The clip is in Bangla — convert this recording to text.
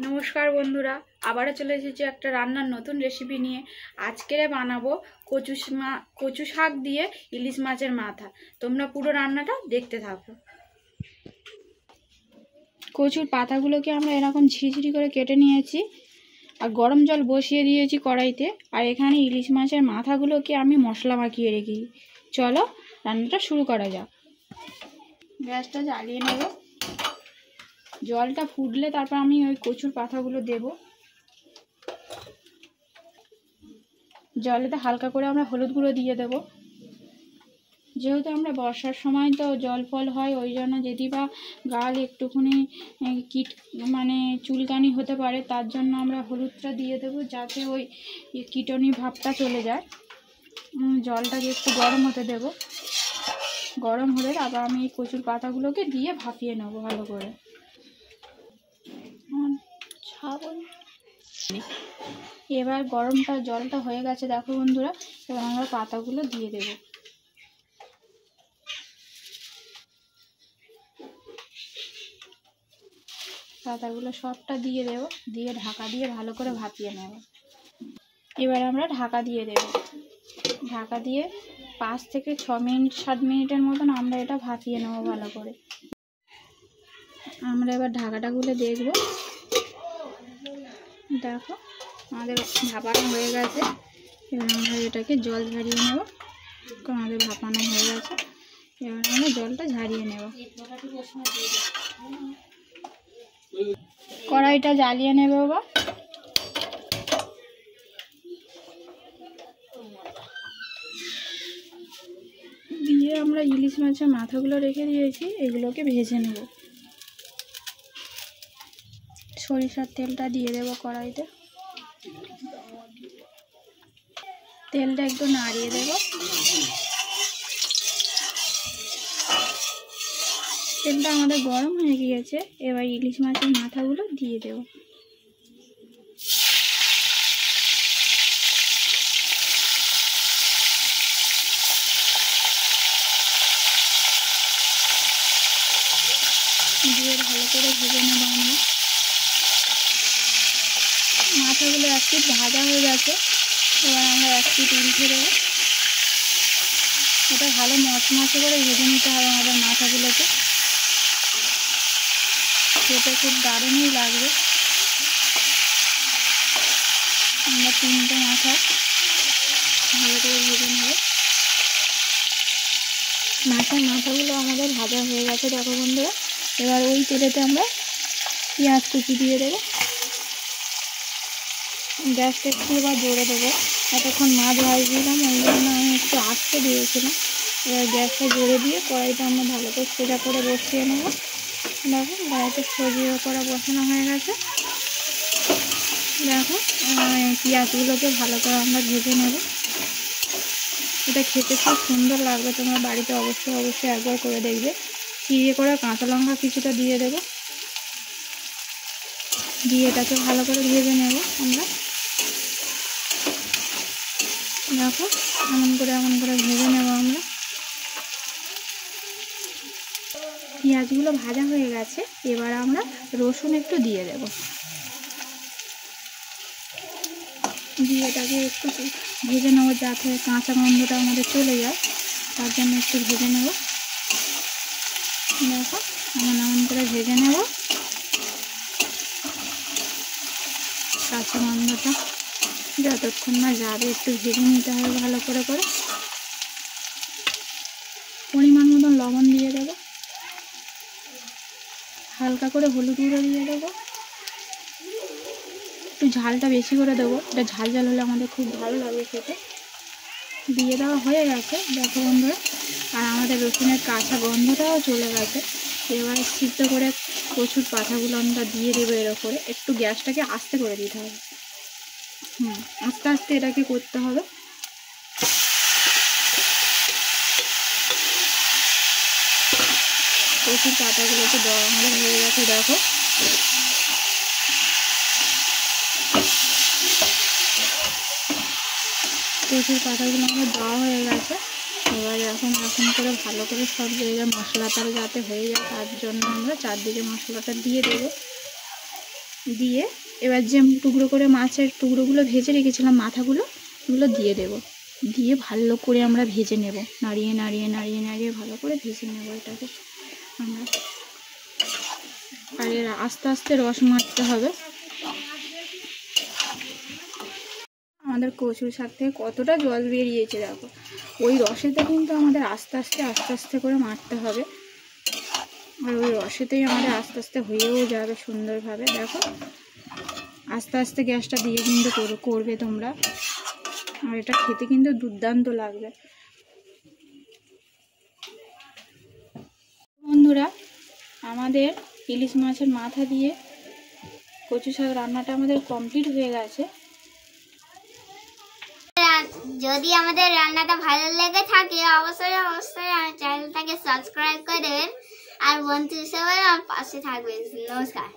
নমস্কার বন্ধুরা, আবারও চলে এসেছি একটা রান্নার নতুন রেসিপি নিয়ে। আজকে বানাবো কচু শাক দিয়ে ইলিশ মাছের মাথা। তোমরা পুরো রান্নাটা দেখতে থাকো। কচুর পাতাগুলোকে আমরা এরকম ঝিরিঝিরি করে কেটে নিয়েছি আর গরম জল বসিয়ে দিয়েছি কড়াইতে। আর এখানে ইলিশ মাছের মাথাগুলোকে আমি মশলা মাখিয়ে রেখেছি। চলো রান্নাটা শুরু করা যাক। গ্যাসটা জ্বালিয়ে নেব। জলটা ফুটলে তারপর আমি ওই কচুর পাতাগুলো দেব। জলেতে হালকা করে আমরা হলুদ গুঁড়ো দিয়ে দেব। যেহেতু আমরা বর্ষার সময় তো জল ফল হয়, ওই জন্য যদি বা গাল একটুখানি কীট চুলকানি হতে পারে, তার জন্য আমরা হলুদটা দিয়ে দেব, যাতে ওই কীটনি ভাবটা চলে যায়। জলটাকে একটু গরম হতে দেব। গরম হলে আবার আমি এই কচুর পাতাগুলোকে দিয়ে ভাপিয়ে নেব ভালো করে। এবার জলটা হয়ে গেছে, দেখো বন্ধুরা। এবার আমরা পাতাগুলো দিয়ে দেব। পাতাগুলো সবটা দিয়ে দেব, দিয়ে ঢাকা দিয়ে ভালো করে ভাপিয়ে নেব। এবার আমরা ঢাকা দিয়ে দেব। ঢাকা দিয়ে 5 থেকে 6 মিনিট 7 মিনিটের মতন আমরা এটা ভাপিয়ে নেব ভালো করে। আমরা এবার ঢাকাটা খুলে দেখব। দেখো আমাদের ভাপানো হয়ে গেছে। এবার আমরা এটাকে জল ঝারিয়ে নেব। আমাদের ভাপানো হয়ে গেছে, এবার আমরা জলটা ঝারিয়ে নেব। কড়াইটা জ্বালিয়ে নেব। বা দিয়ে আমরা ইলিশ মাছের মাথাগুলো রেখে দিয়েছি, এগুলোকে ভেজে নেব। সরিষার তেলটা দিয়ে দেব কড়াইতে। তেলটা একটু নাড়িয়ে দেব। তেলটা আমাদের গরম হয়ে গিয়েছে। এবার ইলিশ মাছের মাথাগুলো দিয়ে দেব। দিয়ে ভালো করে ভেজে নেব আমরা। মাথাগুলো এক পিঠ ভাজা হয়ে গেছে। এবার আমরা এক পিঠ উল্টে দেবো। এটা ভালো মচমচে করে ভেজে নিতে হবে আমাদের মাথাগুলোকে। খেতে খুব দারুণই লাগবে। আমরা 3টে মাথা ভালো করে ভেজে নেব। মাথাগুলো আমাদের ভাজা হয়ে গেছে, দেখো বন্ধুরা। এবার ওই তেলেতে আমরা পেঁয়াজ কুচি দিয়ে দেবো। গ্যাসটা একটু এবার জোরে দেবো। এতক্ষণ মাছ ভাজছিলাম, ওই জন্য আমি একটু আস্তে দিয়েছিলাম। এবার গ্যাসটা জোরে দিয়ে কড়াইটা আমরা ভালো করে সোজা করে বসিয়ে নেব। দেখো কড়াইটা সোজা করে বসানো হয়ে গেছে। দেখো পেঁয়াজগুলোকে ভালো করে আমরা ভেজে নেব। এটা খেতে খুব সুন্দর লাগবে। তোমরা বাড়িতে অবশ্যই একবার করে দেখবে। চিড়ে করে কাঁচা লঙ্কা কিছুটা দিয়ে দেবো। দিয়ে এটাকে ভালো করে ভেজে নেব আমরা। দেখো এমন করে ভেজে নেব আমরা। পেঁয়াজগুলো ভাজা হয়ে গেছে। এবার আমরা রসুন একটু দিয়ে দেব। দিয়ে এটাকে একটু ভেজে নেব, যাতে কাঁচা গন্ধটা আমাদের চলে যায়। তার জন্য একটু ভেজে নেব। দেখো এমন করে ভেজে নেব। কাঁচা গন্ধটা যতক্ষণ না যাবে একটু ভেজে নিতে হবে ভালো করে। পরিমাণ মতন লবণ দিয়ে দেবো। হালকা করে হলুদ গুঁড়ো দিয়ে দেবো। একটু ঝালটা বেশি করে দেবো। এটা ঝাল হলে আমাদের খুব ভালো লাগে খেতে। দিয়ে দেওয়া হয়ে গেছে, দেখো বন্ধুরা। আর আমাদের রসুনের কাঁচা গন্ধটাও চলে গেছে। এবার সিদ্ধ করে কচুর পাতাগুলো আমরা দিয়ে দেবো। এর ওপরে একটু গ্যাসটাকে আস্তে করে দিতে হবে। আস্তে এটাকে করতে হবে। কচুর পাতাগুলোকে দেওয়া আমাদের হয়ে গেছে। দেখো কচুর পাতাগুলো আমাদের দেওয়া হয়ে গেছে। এবার এখন করে ভালো করে সব জায়গায় মশলাটা যাতে হয়ে যায়, তার জন্য আমরা চারদিকে মশলাটা দিয়ে দেবো। দিয়ে এবার যে টুকরো করে মাছের টুকরোগুলো ভেজে রেখেছিলাম মাথাগুলো, এগুলো দিয়ে দেব। দিয়ে ভালো করে আমরা ভেজে নেব, নাড়িয়ে নাড়িয়ে নাড়িয়ে নাড়িয়ে ভালো করে ভেজে নেব এটাকে আমরা। আর এর আস্তে আস্তে রস মারতে হবে। আমাদের কচুর শাক থেকে কতটা জল বেরিয়েছে দেখো, ওই রসেতে কিন্তু আমাদের আস্তে আস্তে আস্তে আস্তে করে মারতে হবে। আর ওই রসেতেই আমাদের আস্তে আস্তে হয়েও যাবে সুন্দরভাবে। দেখো আস্তে আস্তে গ্যাসটা দিয়ে কিন্তু করবে তোমরা, আর এটা খেতে কিন্তু দুর্দান্ত লাগবে। বন্ধুরা, আমাদের ইলিশ মাছের মাথা দিয়ে কচু শাক রান্নাটা আমাদের কমপ্লিট হয়ে গেছে। যদি আমাদের রান্নাটা ভালো লেগে থাকে অবশ্যই অবশ্যই আমার চ্যানেলটাকে সাবস্ক্রাইব করে দেবেন আর বন্ধু হিসেবে আমার পাশে থাকবেন। নমস্কার।